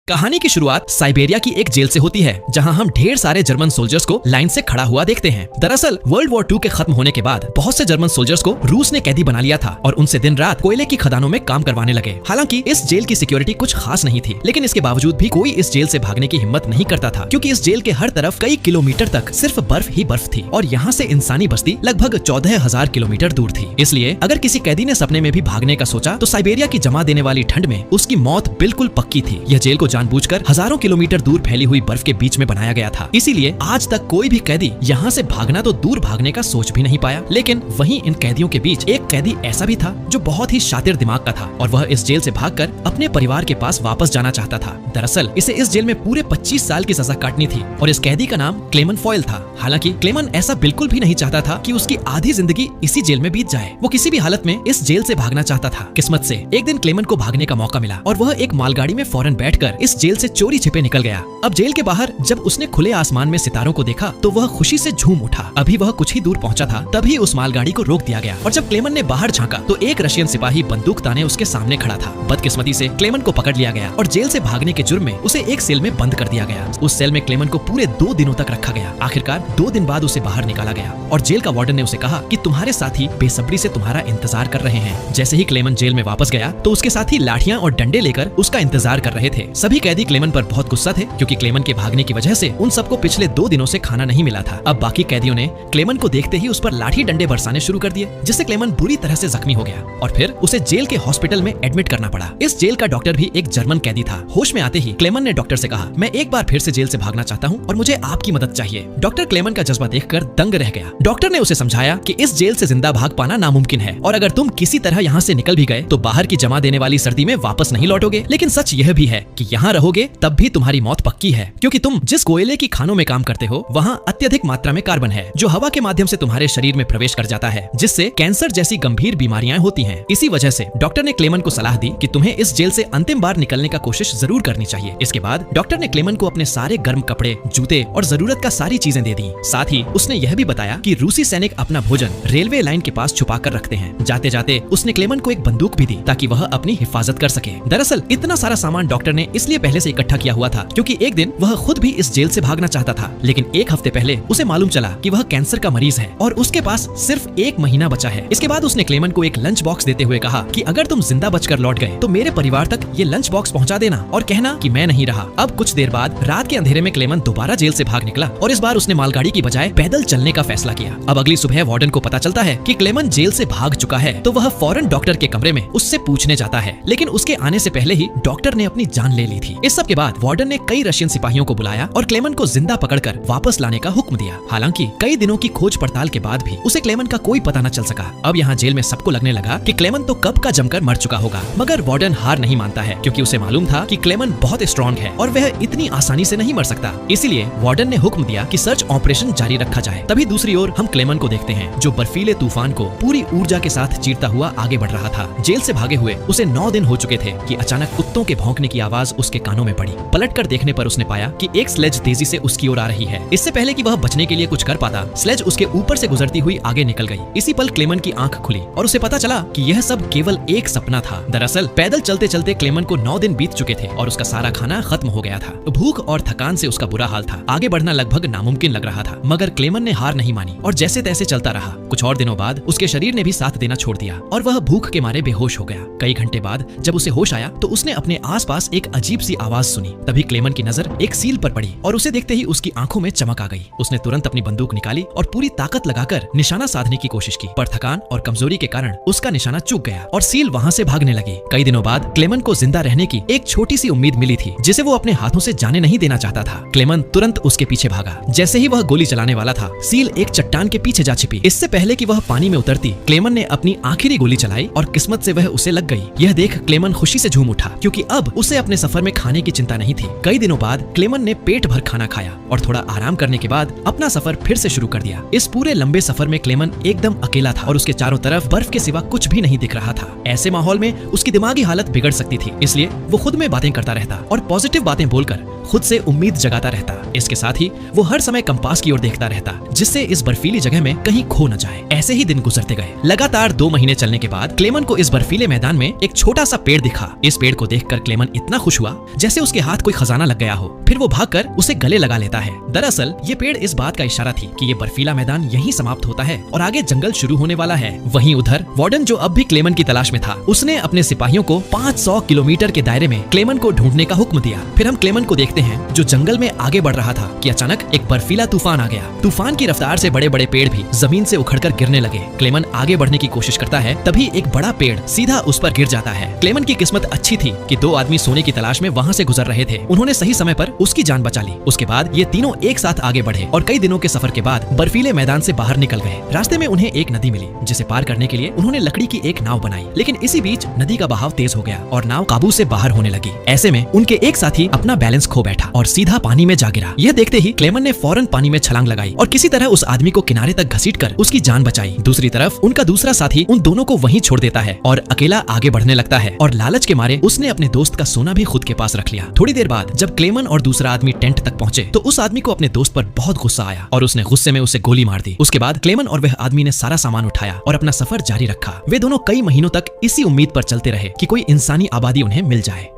कहानी की शुरुआत साइबेरिया की एक जेल से होती है, जहां हम ढेर सारे जर्मन सोल्जर्स को लाइन से खड़ा हुआ देखते हैं। दरअसल वर्ल्ड वॉर 2 के खत्म होने के बाद बहुत से जर्मन सोल्जर्स को रूस ने कैदी बना लिया था और उनसे दिन रात कोयले की खदानों में काम करवाने लगे। हालांकि इस जेल की सिक्योरिटी कुछ खास नहीं थी, लेकिन इसके बावजूद भी कोई इस जेल से भागने की हिम्मत नहीं करता था, क्योंकि इस जेल के हर तरफ कई किलोमीटर तक सिर्फ बर्फ ही बर्फ थी और यहाँ से इंसानी बस्ती लगभग 14,000 किलोमीटर दूर थी। इसलिए अगर किसी कैदी ने सपने में भी भागने का सोचा तो साइबेरिया की जमा देने वाली ठंड में उसकी मौत बिल्कुल पक्की थी। यह जेल को जानबूझकर हजारों किलोमीटर दूर फैली हुई बर्फ के बीच में बनाया गया था, इसीलिए आज तक कोई भी कैदी यहाँ से भागना तो दूर भागने का सोच भी नहीं पाया। लेकिन वहीं इन कैदियों के बीच एक कैदी ऐसा भी था जो बहुत ही शातिर दिमाग का था और वह इस जेल से भागकर अपने परिवार के पास वापस जाना चाहता था। दरअसल इसे इस जेल में पूरे 25 साल की सजा काटनी थी और इस कैदी का नाम क्लेमन फॉयल था। हालांकि क्लेमन ऐसा बिल्कुल भी नहीं चाहता था कि उसकी आधी जिंदगी इसी जेल में बीत जाए। वो किसी भी हालत में इस जेल से भागना चाहता था। किस्मत से एक दिन क्लेमन को भागने का मौका मिला और वह एक मालगाड़ी में फौरन बैठकर इस जेल से चोरी छिपे निकल गया। अब जेल के बाहर जब उसने खुले आसमान में सितारों को देखा तो वह खुशी से झूम उठा। अभी वह कुछ ही दूर पहुंचा था, तभी उस मालगाड़ी को रोक दिया गया और जब क्लेमन ने बाहर झांका तो एक रशियन सिपाही बंदूक ताने उसके सामने खड़ा था। बदकिस्मती से क्लेमन को पकड़ लिया गया और जेल से भागने के जुर्म में उसे एक सेल में बंद कर दिया गया। उस सेल में क्लेमन को पूरे 2 दिनों तक रखा गया। आखिरकार 2 दिन बाद उसे बाहर निकाला गया और जेल का वार्डन ने उसे कहा कि तुम्हारे साथी बेसब्री से तुम्हारा इंतजार कर रहे हैं। जैसे ही क्लेमन जेल में वापस गया तो उसके साथी लाठियां और डंडे लेकर उसका इंतजार कर रहे थे। सभी कैदी क्लेमन पर बहुत गुस्सा थे, क्योंकि क्लेमन के भागने की वजह से उन सबको पिछले 2 दिनों से खाना नहीं मिला था। अब बाकी कैदियों ने क्लेमन को देखते ही उस पर लाठी डंडे बरसाने शुरू कर दिए, जिससे क्लेमन बुरी तरह से जख्मी हो गया और फिर उसे जेल के हॉस्पिटल में एडमिट करना पड़ा। इस जेल का डॉक्टर भी एक जर्मन कैदी था। होश में आते ही क्लेमन ने डॉक्टर से कहा, मैं एक बार फिर से जेल से भागना चाहता हूँ और मुझे आपकी मदद चाहिए। डॉक्टर क्लेमन का जज्बा देखकर दंग रह गया। डॉक्टर ने उसे समझाया कि इस जेल से जिंदा भाग पाना नामुमकिन है और अगर तुम किसी तरह यहाँ से निकल भी गए तो बाहर की जमा देने वाली सर्दी में वापस नहीं लौटोगे। लेकिन सच यह भी है कि यहाँ रहोगे तब भी तुम्हारी मौत पक्की है, क्योंकि तुम जिस कोयले की खानों में काम करते हो वहाँ अत्यधिक मात्रा में कार्बन है, जो हवा के माध्यम से तुम्हारे शरीर में प्रवेश कर जाता है, जिससे कैंसर जैसी गंभीर बीमारियां होती हैं। इसी वजह से डॉक्टर ने क्लेमन को सलाह दी कि तुम्हें इस जेल से अंतिम बार निकलने का कोशिश जरूर करनी चाहिए। इसके बाद डॉक्टर ने क्लेमन को अपने सारे गर्म कपड़े, जूते और जरूरत का सारी चीजें दे दी। साथ ही उसने यह भी बताया कि रूसी सैनिक अपना भोजन रेलवे लाइन के पास छुपा कर रखते हैं। जाते जाते उसने क्लेमन को एक बंदूक भी दी ताकि वह अपनी हिफाजत कर सके। दरअसल इतना सारा सामान डॉक्टर ने इसलिए पहले से इकट्ठा किया हुआ था क्योंकि एक दिन वह खुद भी इस जेल से भागना चाहता था, लेकिन एक हफ्ते पहले उसे मालूम चला कि वह कैंसर का मरीज है और उसके पास सिर्फ 1 महीना बचा है। इसके बाद उसने क्लेमन को एक लंच बॉक्स देते हुए कहा कि अगर तुम जिंदा बचकर लौट गए तो मेरे परिवार तक ये लंच बॉक्स पहुंचा देना और कहना कि मैं नहीं रहा। अब कुछ देर बाद रात के अंधेरे में क्लेमन दोबारा जेल से भाग निकला और इस बार उसने मालगाड़ी की बजाय पैदल चलने का फैसला किया। अब अगली सुबह वार्डन को पता चलता है कि क्लेमन जेल से भाग चुका है, तो वह फौरन डॉक्टर के कमरे में उससे पूछने जाता है, लेकिन उसके आने से पहले ही डॉक्टर ने अपनी जान ले ली थी। इस सब के बाद वार्डन ने कई रशियन सिपाहियों को बुलाया और क्लेमन को जिंदा पकड़कर वापस लाने का हुक्म दिया। हालांकि कई दिनों की खोज पड़ताल के बाद भी उसे क्लेमन का कोई पता न चल सका। अब यहाँ जेल में सबको लगने लगा कि क्लेमन तो कब का जमकर मर चुका होगा, मगर वार्डन हार नहीं मानता है, क्योंकि उसे मालूम था कि क्लेमन बहुत स्ट्रॉन्ग है और वह इतनी आसानी से नहीं मर सकता। इसीलिए वार्डन ने हुक्म दिया कि सर्च ऑपरेशन जारी रखा जाए। तभी दूसरी ओर हम क्लेमन को देखते हैं, जो बर्फीले तूफान को पूरी ऊर्जा के साथ चीरता हुआ आगे बढ़ रहा था। जेल से भागे हुए उसे 9 दिन हो चुके थे कि अचानक कुत्तों के भौंकने की आवाज उसके कानों में पड़ी। पलटकर देखने पर उसने पाया कि एक स्लेज तेजी से उसकी ओर आ रही है। इससे पहले कि वह बचने के लिए कुछ कर पाता, स्लेज उसके ऊपर से गुजरती हुई आगे निकल गई। इसी पल क्लेमन की आंख खुली और उसे पता चला कि यह सब केवल एक सपना था। दरअसल पैदल चलते चलते क्लेमन को 9 दिन बीत चुके थे और उसका सारा खाना खत्म हो गया था। भूख और थकान से उसका बुरा हाल था। आगे बढ़ना लगभग नामुमकिन लग रहा था, मगर क्लेमन ने हार नहीं मानी और जैसे तैसे चलता रहा। कुछ और दिनों बाद उसके शरीर ने भी साथ देना छोड़ दिया और वह भूख के मारे बेहोश हो गया। कई घंटे बाद जब उसे होश आया तो उसने अपने आसपास एक अजीब सी आवाज सुनी। तभी क्लेमन की नजर एक सील पर पड़ी और उसे देखते ही उसकी आंखों में चमक आ गई। उसने तुरंत अपनी बंदूक निकाली और पूरी ताकत लगाकर निशाना साधने की कोशिश की, पर थकान और कमजोरी के कारण उसका निशाना चूक गया और सील वहां से भागने लगी। कई दिनों बाद क्लेमन को जिंदा रहने की एक छोटी सी उम्मीद मिली थी, जिसे वो अपने हाथों से जाने नहीं देना चाहता था। क्लेमन तुरंत उसके पीछे भागा। जैसे ही वह गोली चलाने वाला था, सील एक चट्टान के पीछे जा छिपी। इससे पहले कि वह पानी में उतरती, क्लेमन ने अपनी आखिरी गोली चलाई और किस्मत से वह उसे लग गई। यह देख क्लेमन खुशी से झूम उठा, क्योंकि अब उसे अपने सफर में खाने की चिंता नहीं थी। कई दिनों बाद क्लेमन ने पेट भर खाना खाया और थोड़ा आराम करने के बाद अपना सफर फिर से शुरू कर दिया। इस पूरे लंबे सफर में क्लेमन एकदम अकेला था और उसके चारों तरफ बर्फ के सिवा कुछ भी नहीं दिख रहा था। ऐसे माहौल में उसकी दिमागी हालत बिगड़ सकती थी, इसलिए वो खुद में बातें करता रहता और पॉजिटिव बातें बोलकर खुद से उम्मीद जगाता रहता। इसके साथ ही वो हर समय कंपास की ओर देखता रहता, जिससे इस बर्फीली जगह में कहीं खो न जाए। ऐसे ही दिन गुजरते गए। लगातार 2 महीने चलने के बाद क्लेमन को इस बर्फीले मैदान में एक छोटा सा पेड़ दिखा। इस पेड़ को देखकर क्लेमन इतना खुश हुआ जैसे उसके हाथ कोई खजाना लग गया हो। फिर वो भागकर उसे गले लगा लेता है। दरअसल ये पेड़ इस बात का इशारा थी कि ये बर्फीला मैदान यहीं समाप्त होता है और आगे जंगल शुरू होने वाला है। वहीं उधर वार्डन, जो अब भी क्लेमन की तलाश में था, उसने अपने सिपाहियों को 500 किलोमीटर के दायरे में क्लेमन को ढूंढने का हुक्म दिया। फिर हम क्लेमन को देखते हैं जो जंगल में आगे बढ़ रहा था कि अचानक एक बर्फीला तूफान आ गया। तूफान की रफ्तार से बड़े बड़े पेड़ भी जमीन से उखड़कर गिरने लगे। क्लेमन आगे बढ़ने की कोशिश करता है, तभी एक बड़ा पेड़ सीधा उस पर गिर जाता है। क्लेमन की किस्मत अच्छी थी कि 2 आदमी सोने की तलाश में वहाँ से गुजर रहे थे। उन्होंने सही समय पर उसकी जान बचा ली। उसके बाद ये तीनों एक साथ आगे बढ़े और कई दिनों के सफर के बाद बर्फीले मैदान से बाहर निकल गए। रास्ते में उन्हें एक नदी मिली, जिसे पार करने के लिए उन्होंने लकड़ी की एक नाव बनाई। लेकिन इसी बीच नदी का बहाव तेज हो गया और नाव काबू से बाहर होने लगी। ऐसे में उनके एक साथी अपना बैलेंस खो बैठा और सीधा पानी में जा गिरा। यह देखते ही क्लेमन ने फौरन पानी में छलांग लगाई और किसी तरह उस आदमी को किनारे तक घसीटकर उसकी जान बचाई। दूसरी तरफ उनका दूसरा साथी उन दोनों को वहीं छोड़ देता है और अकेला आगे बढ़ने लगता है और लालच के मारे उसने अपने दोस्त का सोना भी खुद के पास रख लिया। थोड़ी देर बाद जब क्लेमन और दूसरा आदमी टेंट तक पहुंचे तो उस आदमी को अपने दोस्त पर बहुत गुस्सा आया और उसने गुस्से में उसे गोली मार दी। उसके बाद क्लेमन और वह आदमी ने सारा सामान उठाया और अपना सफर जारी रखा। वे दोनों कई महीनों तक इसी उम्मीद पर चलते रहे कि कोई इंसानी आबादी उन्हें मिल जाए।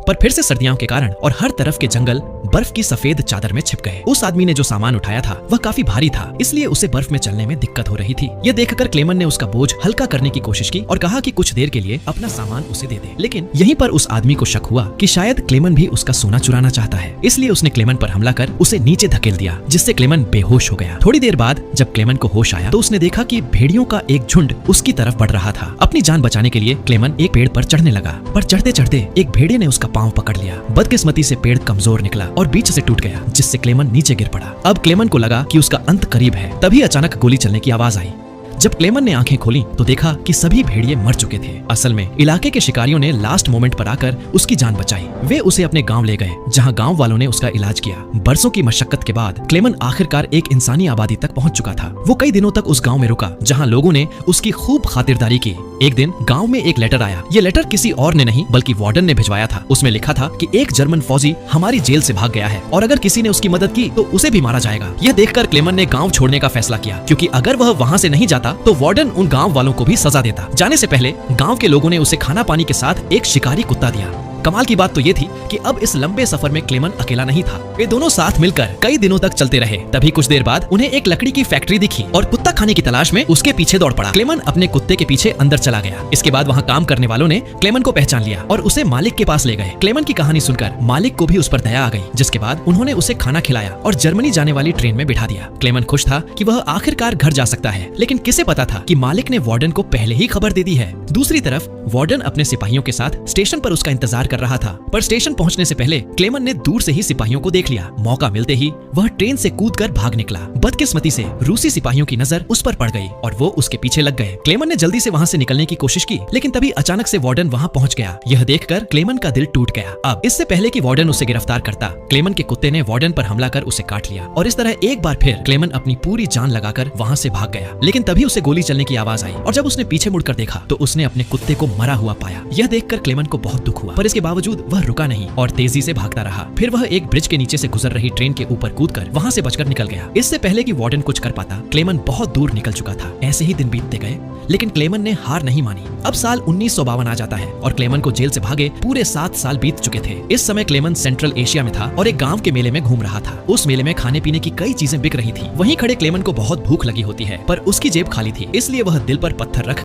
पर फिर से सर्दियों के कारण और हर तरफ के जंगल बर्फ की सफेद चादर में छिप गए। उस आदमी ने जो सामान उठाया था वह काफी भारी था, इसलिए उसे बर्फ में चलने में दिक्कत हो रही थी। यह देखकर क्लेमन ने उसका बोझ हल्का करने की कोशिश की और कहा कि कुछ देर के लिए अपना सामान उसे दे दे। लेकिन यहीं पर उस आदमी को शक हुआ कि शायद क्लेमन भी उसका सोना चुराना चाहता है, इसलिए उसने क्लेमन पर हमला कर उसे नीचे धकेल दिया, जिससे क्लेमन बेहोश हो गया। थोड़ी देर बाद जब क्लेमन को होश आया तो उसने देखा कि भेड़ियों का एक झुंड उसकी तरफ बढ़ रहा था। अपनी जान बचाने के लिए क्लेमन एक पेड़ पर चढ़ने लगा, पर चढ़ते चढ़ते एक भेड़िए ने उसका पांव पकड़ लिया। बदकिस्मती से पेड़ कमजोर निकला और बीच से टूट गया, जिससे क्लेमन नीचे गिर पड़ा। अब क्लेमन को लगा कि उसका अंत करीब है। तभी अचानक गोली चलने की आवाज आई। जब क्लेमन ने आंखें खोली तो देखा कि सभी भेड़िए मर चुके थे। असल में इलाके के शिकारियों ने लास्ट मोमेंट पर आकर उसकी जान बचाई। वे उसे अपने गांव ले गए, जहां गांव वालों ने उसका इलाज किया। बरसों की मशक्कत के बाद क्लेमन आखिरकार एक इंसानी आबादी तक पहुंच चुका था। वो कई दिनों तक उस गांव में रुका, जहां लोगों ने उसकी खूब खातिरदारी की। एक दिन गांव में एक लेटर आया। ये लेटर किसी और ने नहीं बल्कि वार्डन ने भिजवाया था। उसमें लिखा था कि एक जर्मन फौजी हमारी जेल से भाग गया है और अगर किसी ने उसकी मदद की तो उसे भी मारा जाएगा। यह देखकर क्लेमन ने गांव छोड़ने का फैसला किया, क्योंकि अगर वह वहां से नहीं जाता तो वार्डन उन गांव वालों को भी सजा देता। जाने से पहले गांव के लोगों ने उसे खाना पानी के साथ एक शिकारी कुत्ता दिया। कमाल की बात तो ये थी कि अब इस लंबे सफर में क्लेमन अकेला नहीं था। वे दोनों साथ मिलकर कई दिनों तक चलते रहे। तभी कुछ देर बाद उन्हें एक लकड़ी की फैक्ट्री दिखी और कुत्ता खाने की तलाश में उसके पीछे दौड़ पड़ा। क्लेमन अपने कुत्ते के पीछे अंदर चला गया। इसके बाद वहाँ काम करने वालों ने क्लेमन को पहचान लिया और उसे मालिक के पास ले गए। क्लेमन की कहानी सुनकर मालिक को भी उस पर दया आ गई, जिसके बाद उन्होंने उसे खाना खिलाया और जर्मनी जाने वाली ट्रेन में बिठा दिया। क्लेमन खुश था कि वह आखिरकार घर जा सकता है, लेकिन किसे पता था कि मालिक ने वार्डन को पहले ही खबर दे दी है। दूसरी तरफ वार्डन अपने सिपाहियों के साथ स्टेशन पर उसका इंतजार कर रहा था, पर स्टेशन पहुंचने से पहले क्लेमन ने दूर से ही सिपाहियों को देख लिया। मौका मिलते ही वह ट्रेन से कूदकर भाग निकला। बदकिस्मती से रूसी सिपाहियों की नजर उस पर पड़ गई और वो उसके पीछे लग गए। क्लेमन ने जल्दी से वहां से निकलने की कोशिश की, लेकिन तभी अचानक से वार्डन वहां पहुंच गया। यह देखकर क्लेमन का दिल टूट गया। अब इससे पहले कि वार्डन उसे गिरफ्तार करता, क्लेमन के कुत्ते ने वार्डन पर हमला कर उसे काट लिया और इस तरह एक बार फिर क्लेमन अपनी पूरी जान लगाकर वहां से भाग गया। लेकिन तभी उसे गोली चलने की आवाज आई और जब उसने पीछे मुड़कर देखा तो उसने अपने कुत्ते को मरा हुआ पाया। यह देखकर क्लेमन को बहुत दुख हुआ, पर इसके बावजूद वह रुका नहीं और तेजी से भागता रहा। फिर वह एक ब्रिज के नीचे से गुजर रही ट्रेन के ऊपर कूदकर वहां से बचकर निकल गया। इससे पहले कि वार्डन कुछ कर पाता, क्लेमन बहुत दूर निकल चुका था। ऐसे ही दिन बीतते गए, लेकिन क्लेमन ने हार नहीं मानी। अब साल 1952 आ जाता है और क्लेमन को जेल से भागे पूरे 7 साल बीत चुके थे। इस समय क्लेमन सेंट्रल एशिया में था और एक गांव के मेले में घूम रहा था। उस मेले में खाने पीने की कई चीजें बिक रही थी। वहीं खड़े क्लेमन को बहुत भूख लगी होती है, पर उसकी जेब खाली थी, इसलिए वह दिल पर पत्थर रख